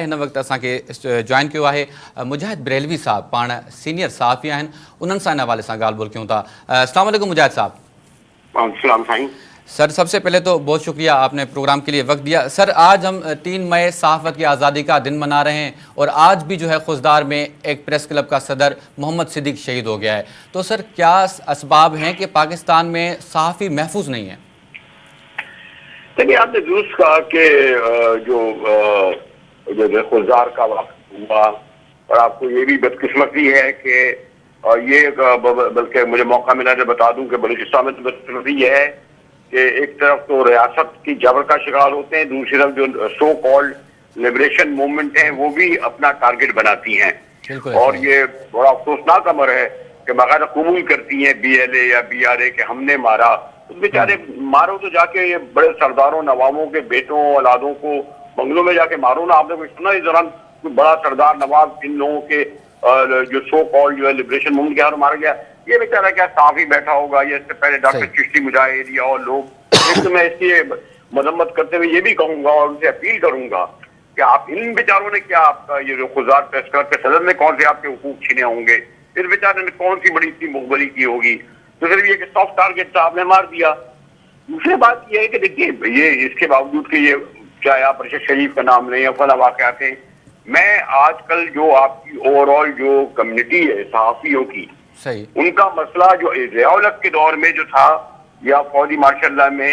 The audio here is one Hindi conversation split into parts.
हिन वक़्तु असांखे जॉइन कयो आहे मुजाहिद बरेलवी साहब, पाण सीनियर सहाफ़ी आहिनि, उन्हनि सां इन हवाले सां ॻाल्हि ॿोल कयूं था। अस्सलाम वालेकुम मुजाहिद साहब। सर, सबसे पहले तो बहुत शुक्रिया, आपने प्रोग्राम के लिए वक्त दिया। सर, आज हम 3 मई सहाफ़त की आज़ादी का दिन मना रहे हैं और आज भी जो है खुशदार में एक प्रेस क्लब का सदर मोहम्मद सिद्दीक शहीद हो गया है। तो सर, क्या असबाब हैं कि पाकिस्तान में सहाफ़ी महफूज नहीं है? देखिए, आपने दुरुस्त कहा कि जो खुशदार का वक्त हुआ, और आपको ये भी बदकिस्मती है कि ये बल्कि मुझे मौका मिला तो बता दूं कि बलूचिस्तान में तो बदकिस्मती ये है कि एक तरफ तो रियासत की जबर का शिकार होते हैं, दूसरी तरफ जो सो कॉल्ड लिबरेशन मूवमेंट है वो भी अपना टारगेट बनाती हैं। और ये बड़ा अफसोसनाक अमर है कि बाकायदा कबूल करती हैं BLA या BRA के हमने मारा। तो बेचारे मारो तो जाके ये बड़े सरदारों नवाबों के बेटों औलादों को बंगलों में जाके मारो ना। आपने कुछ सुना इस दौरान कोई बड़ा सरदार नवाब इन लोगों के जो सो कॉल्ड जो है लिबरेशन मूवमेंट के हाथ मारा गया? ये बेचारा क्या साफ ही बैठा होगा? ये इससे पहले डॉक्टर चिश्ती मुजाहिद या और लोग। एक तो मैं इसकी मजम्मत करते हुए ये भी कहूंगा और उनसे अपील करूंगा कि आप इन बेचारों ने क्या आपका ये जो खुशदार प्रेस क्लब के सदर ने कौन से आपके हुकूक छीने होंगे? इस बेचारे ने कौन सी बड़ी इतनी मुखबरी की होगी? तो सिर्फ ये सॉफ्ट टारगेट था, आपने मार दिया। दूसरी बात यह है कि देखिए, ये इसके बावजूद कि ये चाहे आप रशीद शरीफ का नाम लें या फला वाक़यात हैं, मैं आजकल जो आपकी ओवरऑल जो कम्युनिटी है सहाफ़ियों की, सही, उनका मसला जो ज़िया-उल-हक के दौर में जो था या फौजी मार्शल में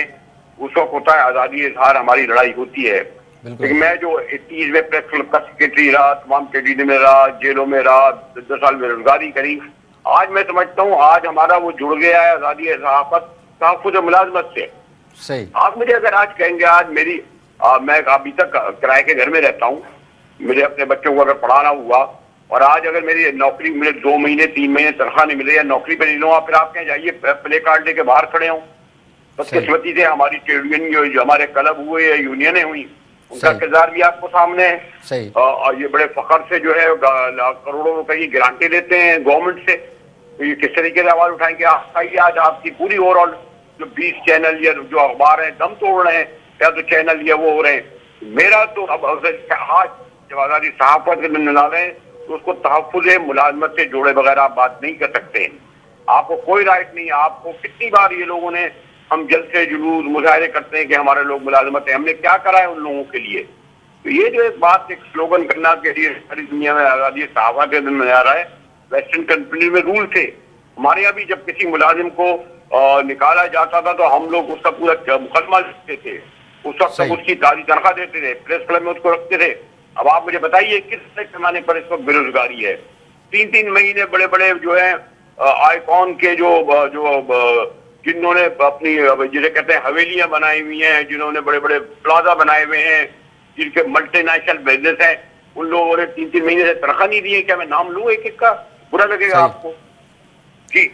उस वक्त होता है आज़ादी इज़हार, हमारी लड़ाई होती है। लेकिन मैं जो 80s में प्रेस क्लब का सेक्रेटरी रहा, तमाम कैदियों में रहा, जेलों में रहा, 10 साल बेरोजगारी करी, आज मैं समझता हूँ आज हमारा वो जुड़ गया है आज़ादी सहाफ़त तहफ़्फ़ुज़ मुलाज़मत से। सही, आप मुझे अगर आज कहेंगे, आज मेरी मैं अभी तक किराए के घर में रहता हूँ, मेरे अपने बच्चों को अगर पढ़ाना हुआ और आज अगर मेरी नौकरी मिले 2 महीने 3 महीने तनख्वाह नहीं मिले या नौकरी पे नहीं लूँ, फिर आप कहें जाइए प्ले कार्ड लेके बाहर खड़े हों। बदकिस्मती से हमारी ट्रेड यूनियन जो हमारे क्लब हुए या यूनियनें हुई, उनका किरदार भी आपको सामने है। और ये बड़े फखर से जो है करोड़ों रुपए की ग्रांटें लेते हैं गवर्नमेंट से। तो ये किस तरीके से आवाज उठाएंगे? आज आपकी पूरी ओवरऑल जो 20 चैनल या जो अखबार हैं दम तोड़ रहे हैं, या तो चैनल या वो हो रहे हैं। मेरा तो अब आज जब आज़ादी सहाफ़त के दिन निकाल रहे हैं तो उसको तहफ़्फ़ुज़ मुलाज़मत से जोड़े बगैर आप बात नहीं कर सकते। आपको कोई राइट नहीं। आपको कितनी बार ये लोगों ने, हम जलसे जुलूस मुजाहरे करते हैं कि हमारे लोग मुलाज़मत है, हमने क्या करा है उन लोगों के लिए? तो ये जो एक बात, एक स्लोगन करना के लिए सारी दुनिया में आज़ादी सहाफ़त के दिन मना रहा है, वेस्टर्न कंट्री में रूल थे। हमारे यहाँ भी जब किसी मुलाजिम को निकाला जाता था तो हम लोग उसका पूरा मुकदमा लिखते थे, उस वक्त तक उसकी ताज़ी तनख्वाह देते थे, प्रेस क्लब में उसको रखते थे। अब आप मुझे बताइए किस पैमाने पर इस वक्त बेरोजगारी है? 3-3 महीने बड़े बड़े जो है आइकॉन के जो जिन्होंने अपनी जिसे कहते हैं हवेलियां बनाई हुई हैं, जिन्होंने बड़े बड़े प्लाजा बनाए हुए हैं, जिनके मल्टीनेशनल बिजनेस है, उन लोगों ने 3-3 महीने से तनख्वाह नहीं दी है। क्या मैं नाम लूं एक एक का? बुरा लगेगा आपको?